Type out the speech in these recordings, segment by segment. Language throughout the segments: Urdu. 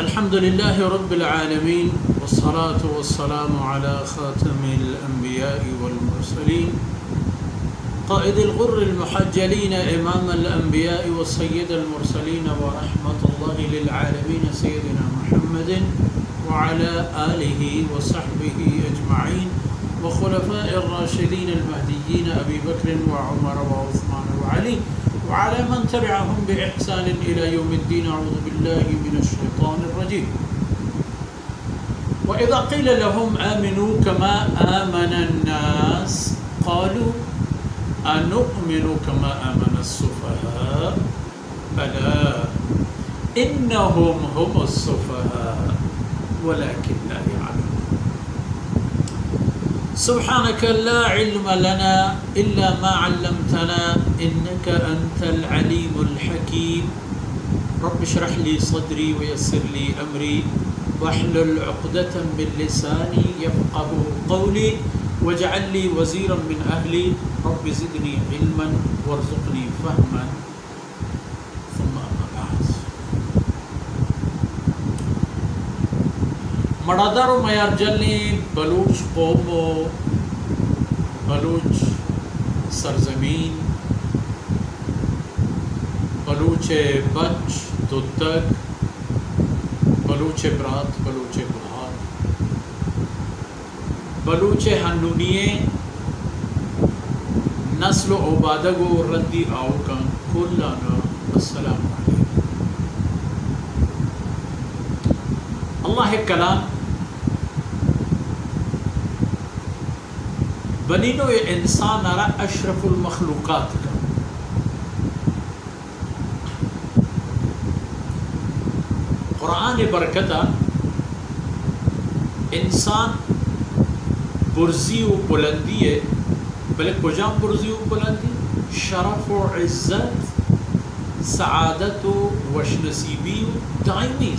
الحمد لله رب العالمين والصلاة والسلام على خاتم الأنبياء والمرسلين قائد الغر المحجلين إمام الأنبياء والسيد المرسلين ورحمة الله للعالمين سيدنا محمد وعلى آله وصحبه أجمعين وخلفاء الراشدين المهديين أبي بكر وعمر وعثمان وعلي وعلى من تبعهم بإحسان إلى يوم الدين. أعوذ بالله من الشيطان الرجيم. وإذا قيل لهم آمنوا كما آمن الناس قالوا أنؤمن كما آمن السفهاء ألا إنهم هم السفهاء ولكن لا يعلمون. سبحانك لا علم لنا إلا ما علمتنا إنك أنت العليم الحكيم. رب اشرح لي صدري ويسر لي أمري واحلل عقدة من لساني يفقه قولي واجعل لي وزيرا من أهلي رب زدني علما وارزقني فهما. ثم أما بعد. مڑادر و میارجلی بلوچ قوم و بلوچ سرزمین بلوچ بچ دودک بلوچ برات بلوچ بہار بلوچ ہنونیے نسل و عبادگ و ردی آوکان کلانا السلام علیکم. اللہ کلام بنینو انسان را اشرف المخلوقات کا قرآن برکتہ انسان برزی و بلندی ہے بلکہ کجام برزی و بلندی شرف و عزت سعادت و وشنصیبی و دائمی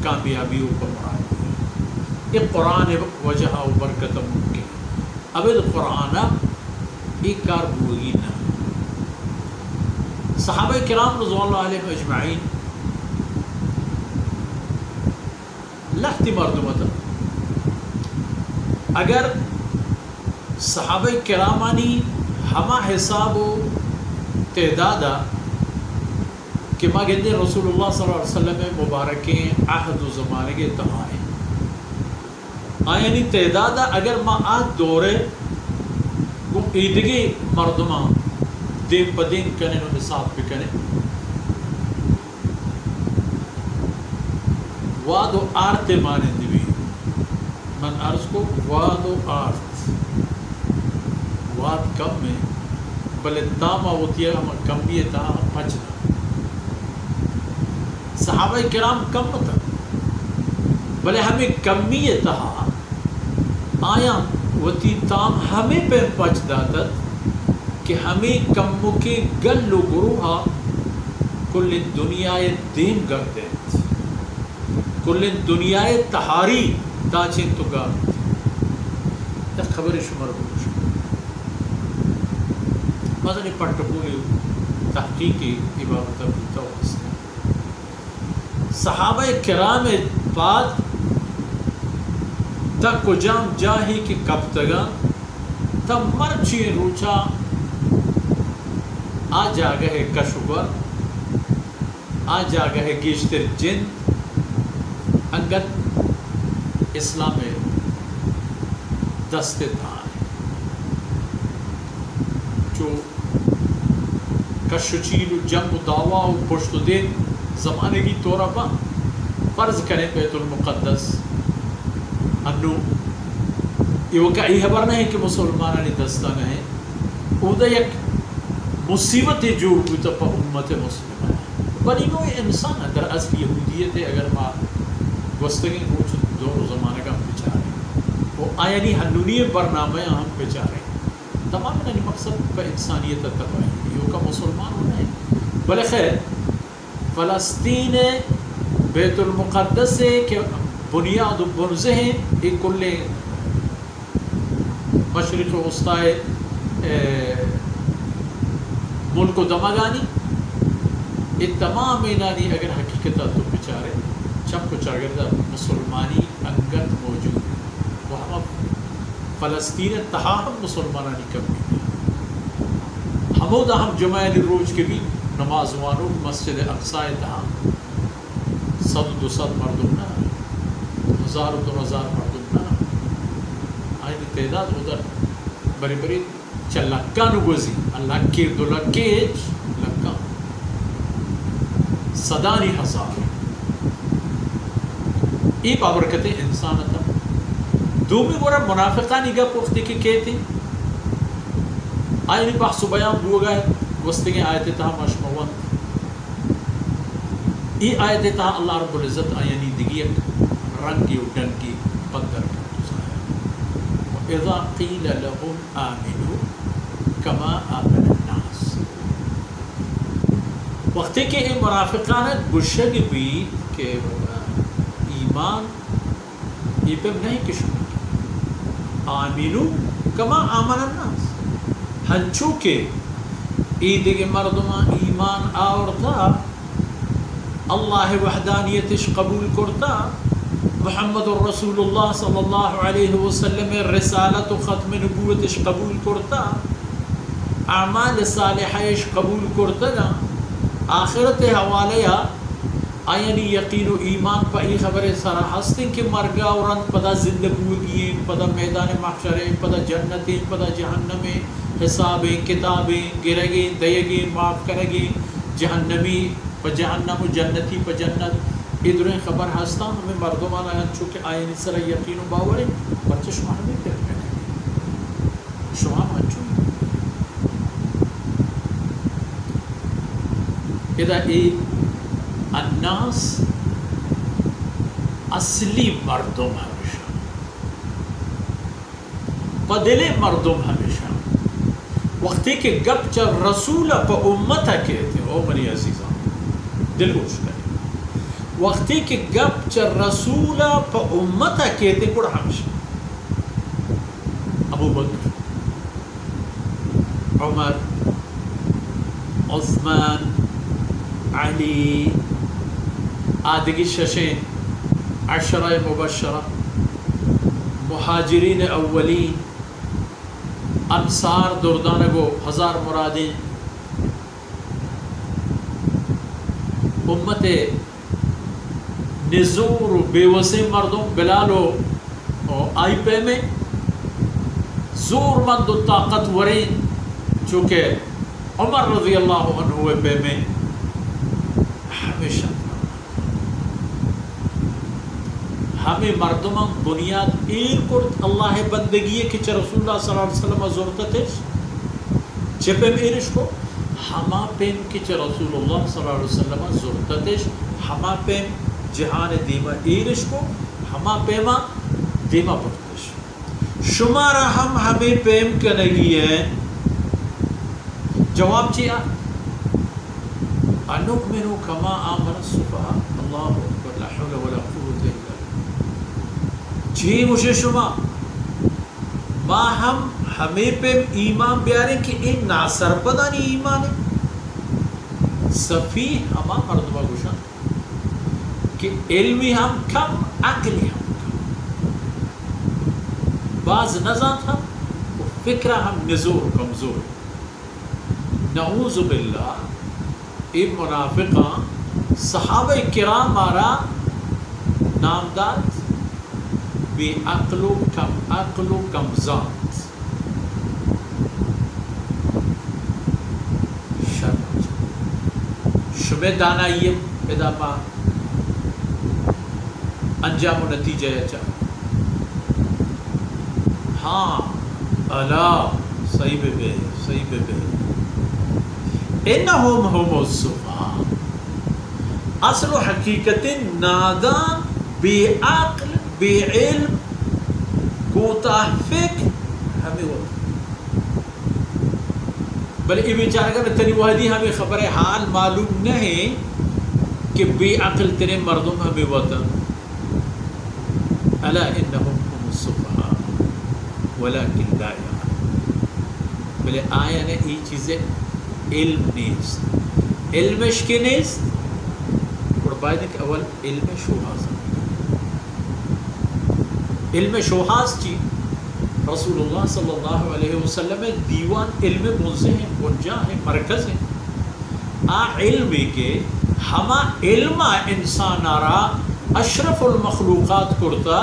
کامیابی و بمرانی. یہ قرآن وجہ و برکت ممکن اب قرآن ایک کار بوگی نہ. صحابہ کرام رضوان اللہ علیہ اجمعین لختی مردمتا اگر صحابہ کرامانی ہما حساب و تعدادا کہ ما گندے رسول اللہ صلی اللہ علیہ وسلم مبارکیں عہد و زمانے کے تہائیں آئینی تعدادا اگر ما آت دورے وہ ایدگی مردمان دیم پدین کنے و نصاب بکنے واد و آرت مانند بھی من عرض کو واد و آرت واد کم میں بلے تاما ہوتی ہے ہم کم بھی تا پچنا. صحابہ کرام کم تھا بلے ہمیں کمی تہا آیا وتی تام ہمیں پہ پچ داتا کہ ہمیں کمو کے گل و گروہا کل دنیا دین گردے کل دنیا تہاری داچین تو گا تا خبر شمار بوش مازنی پٹکولی تحقیقی عبارت بلتا واسطہ صحابہ کرام بعد تا کجام جاہی کی کب تگا تا مرچی روچا آ جا گئے کشور آ جا گئے گیشتر جند انگت اسلام دست دھان جو کشچیل و جنگ و دعویٰ و پشت و دین زمانے کی طورہ با فرض کریں بیت المقدس انو یہ وقع یہ خبر نہیں کہ مسلمانانی دستان ہیں اودا یک مصیبت جوڑ ہوئی تا پا امت مسلمہ بنی نوع انسان در اصل یہودیت ہے. اگر ما گوستگی روچ دور زمانے کا ہم بچارے وہ آیانی حنونی برنامہ ہم بچارے تمام نہیں مقصد پہ انسانیت تباہی یہ کا مسلمان ہونا ہے. بلے خیر فلسطین بیت المقدس کے بنیاد و برزے ہیں ایک کل مشرق وسطی ملک و دماغانی یہ تمام اینانی اگر حقیقتا تو بچارے چپ چاگردہ مسلمانی انگت موجود وہ ہم فلسطین تہا ہم مسلمانانی کمی ہمودا ہم جمعہ روز کے بھی نماز وانو مسجد اقصی تہا 100-200 مردم نہ 1000-2000 مردم نہ آئین تعداد ادھر بری بری چلکا نگوزی اللہ کی دو لکیج لکا صدانی ہزار ای بابرکت انسانتا دومی گورا منافقانی گا پوختی کی کہتی آئینی بحث و بیان بو گئے گوستگی آیت تہا مشموان ای آیت تہا اللہ رب العزت آئینی دگی رنگی و ڈنگی پندر وَإِذَا قِيلَ لَهُمْ آمِنُوا كَمَا آمَنَ النَّاسِ وقتی کہ این منافقانت گشگ بھی کہ ایمان یہ پہ نہیں کشو آمینو کما آمن الناس ہنچو کہ عید کے مردمان ایمان آورتا اللہ وحدانیتش قبول کرتا محمد الرسول اللہ صلی اللہ علیہ وسلم رسالت و ختم نبوتش قبول کرتا اعمال صالحش قبول کرتا آخرت حوالے آئینی یقین و ایمان پا ای خبر سارا ہستیں کہ مرگا اوران پدا زندگوگیں پدا میدان محشریں پدا جنتیں پدا جہنمیں حسابیں کتابیں گرگیں دیگیں معاف کرگیں جہنمی پا جہنم و جنتی پا جنت ادھریں خبر ہستا ہمیں مردمان آئین چونکہ آئینی سارا یقین و باوریں بچے شما ہمیں کرنے شما منچو اذا الناس اصلی مردم ہمیشہ بدلے مردم ہمیشہ وقتی کہ گپ چل رسول پا امتا کہتے او منی عزیزاں دل گوش کریں وقتی کہ گپ چل رسول پا امتا کہتے کڑا ہمیشہ ابو بکر عمر عثمان علی آدگی ششین عشرہ مبشرہ مہاجرین اولین انصار دردانگو 1000 مرادیں امت نزور و بیوسی مردم بلالو آئی پہ میں زور مند و طاقت ورین چونکہ عمر رضی اللہ عنہ پہ میں ہمیشہ ہمیں مردمان بنیاد ایر کرد اللہ بندگی ہے کہ چھ رسول اللہ صلی اللہ علیہ وسلم زورتتش چپیم ایرش کو ہما پیم کہ چھ رسول اللہ صلی اللہ علیہ وسلم زورتتش ہما پیم جہان دیما ایرش کو ہما پیما دیما پرتش شمارا ہم ہمیں پیم کنگی ہے جواب چیا انؤمن کما آمن الصفحاء اللہ اکبر لا حول ولا قوت الا باللہ جی مجھے شما ما ہم ہمیں پہ ایمان بیارے کہ این ناصر پدانی ایمان ہے صفیح ہما مردمہ گوشن کہ علمی ہم کم عقلی ہم کم بعض نظام ہم فکرہ ہم نزور کمزور نعوذ باللہ این منافقان صحابہ کرام مارا نامداد بے عقل و کم ذات شمع دانائیم پیدا پا انجام و نتیجہ اچھا ہاں اللہ صحیح بے انہم ہم الصفحاء اصل و حقیقت نادان بے عقل بے علم کوتاہ فکر ہمیں ہوتا بلکہ یہ بیچارہ کہ تنی وحدی ہمیں خبر حال معلوم نہیں کہ بے عقل تنی مردم ہمیں ہوتا الا انہم ہم الصفحاء ولكن لا يعلمون بلے آیا نے یہ چیزیں علم نیست علم شكنيست وربايدك أول علم شوهاز علم شوهاز جي رسول الله صلى الله عليه وسلم دیوان علم منزه ہیں ونجا ہے مرکز ہے علمی کے ہما علم انسان آرا اشرف المخلوقات کرتا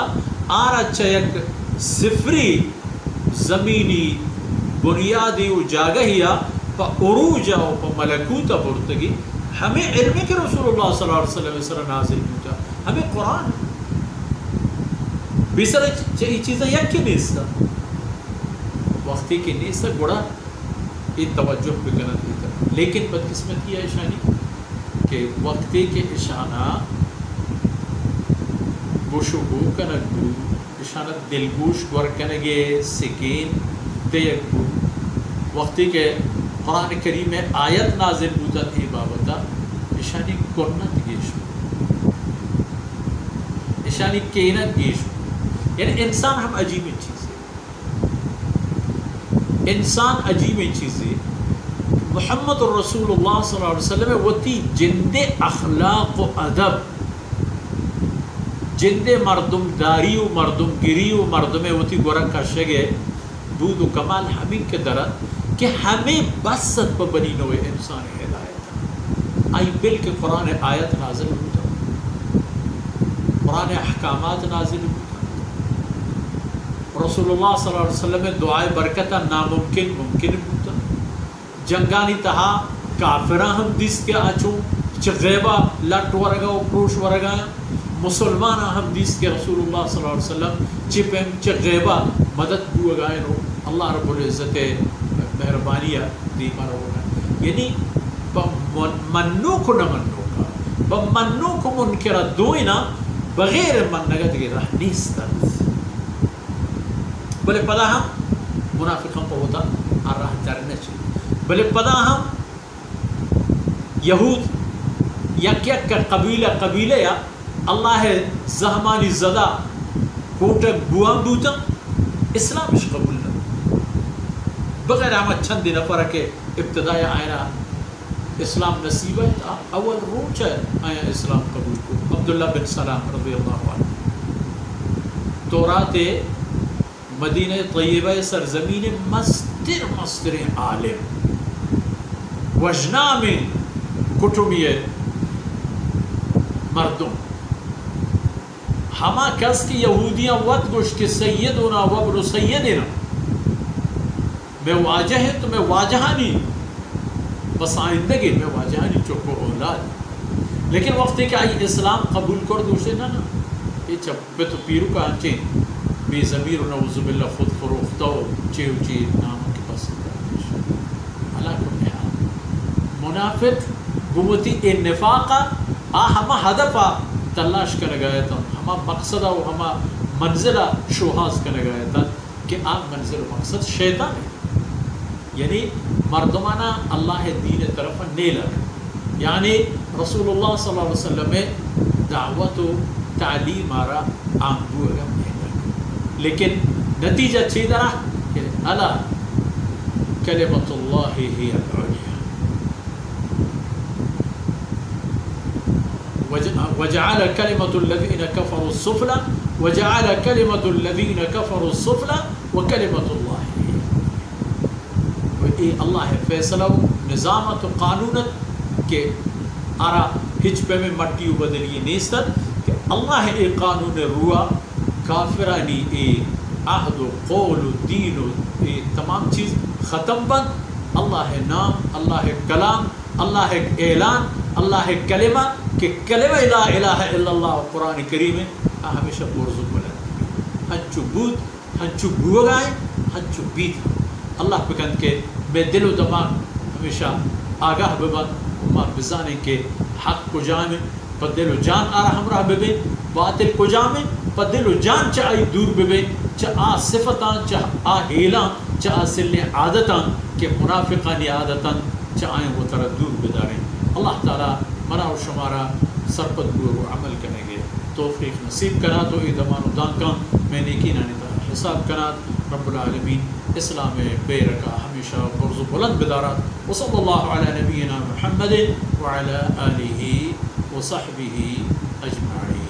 آرا چیک صفری زمینی بنیادی و جاگہیا پا عروجہ و پا ملکوتا برتگی ہمیں علمی کے رسول اللہ صلی اللہ علیہ وسلم سر نازل ہوتا ہمیں قرآن بیسر چیزیں یک کی نیستا وقتی کی نیستا گوڑا یہ توجہ بکنا دیتا لیکن بدقسمتی ہے اشانی کہ وقتی کے اشانہ گوشو گو کنک گو اشانہ دلگوش گور کنگے سکین دیکھ گو وقتی کے قرآن کریم میں آیت نازل ہوتا تھی بابتا اشانی کنت گیشو اشانی کینت گیشو یعنی انسان ہم عجیب چیز ہے انسان عجیب چیز ہے محمد الرسول اللہ صلی اللہ علیہ وسلم وتی جند اخلاق و ادب جند مردم داری و مردم گری و مردم وتی گورن کا شگے بود و کمال ہمیں کے درد کہ ہمیں بسط پہ بنی نوے انسان ہدایت آئی بل کے قرآن آیت نازل ہوتا قرآن احکامات نازل ہوتا رسول اللہ صلی اللہ علیہ وسلم دعائے برکتہ ناممکن ممکن ہوتا جنگانی تہا کافرہ ہم دیس کے آچوں چھ غیبہ لٹ ورگا و پروش ورگا مسلمانہ ہم دیس کے رسول اللہ صلی اللہ علیہ وسلم چپم چھ غیبہ مدد بو گائے رو اللہ رب العزت مہربانیہ دیمارا ہوگا یعنی منو کو نہ منو کا منو کو منکرہ دوئنا بغیر منگت کے رہ نیستا بلے پدا ہم منافقوں کو ہوتا اور راہ درنے چاہیے بلے پدا ہم یہود یک یک کا قبیلہ یا اللہ زہمانی زدہ کوٹک بوام دوتا اسلام اش قبول نہ بغیر آمد چند نفر کے ابتدائی آئینہ اسلام نصیب ہے اول روچ ہے آیا اسلام قبول کو عبداللہ بن سلام رضی اللہ عنہ تورات مدینہ طیبہ سرزمین مستر عالم وجنا میں کٹومی مردم ہما کس کی یہودیاں ود گوش کے سیدنا وابن سیدنا میں واجہ ہے تو میں واجہ نہیں بس آئندگی میں واجہ نہیں چکو اولاد لیکن وقت کہ آئی اسلام قبول کر دوسرے نا یہ چپے تو پیرو کا آنچیں بے ضمیر و نعوذ باللہ خود فروختہ ہو چیو چیز ناموں کی پسند اللہ کو نحا منافق گمتی نفاقہ ہما ہدفہ تلاش کا لگایا تھا ہما مقصدہ و ہما منزلہ شوہاز کا لگایا تھا کہ آپ منزل و مقصد شیطان ہے یعنی مردمانہ اللہ دین طرف نیلا یعنی رسول اللہ صلی اللہ علیہ وسلم میں دعوت و تعلیم آرہ آنگو اگر لیکن نتیجہ چی درہ کہ الا کلمت اللہ ہی العلیہ وجعل كلمة الذين كفروا السفلى وجعل كلمة الذين كفروا السفلى وكلمة الله اللہ فیصلہ نظامت و قانونت کے آرا ہچ پہ میں مٹی و بدلی نیستت کہ اللہ اے قانون روا کافرانی اے عہد و قول و دین و تمام چیز ختم بند اللہ نام اللہ کلام اللہ اعلان اللہ کلمہ کہ کلمہ لا الہ الا اللہ قرآن کریم ہے ہمیشہ برزو بلد ہنچو بود ہنچو بوگائیں ہنچو بیت اللہ پکند کے بے دل و دماغ ہمیشہ آگاہ ببن مار بزانے کے حق کو جامع پا دل و جان آرہ ہمراہ ببین باطل کو جامع پا دل و جان چا آئی دور ببین چا آ صفتان چا آ حیلان چا آ سلن عادتان کہ منافقانی عادتان چا آئیں وہ طرح دور بداریں اللہ تعالیٰ منا و شمارا سرپت گور و عمل کرنے گے توفیق نصیب کنا تو ای دمان و دان کا میں نیکی نانی طرح حساب کنات رب العالمین اسلام بے رکا ہمیشہ برز و بلند بدارات وصلی اللہ علی نبینا محمد وعلى آله وصحبه أجمعين.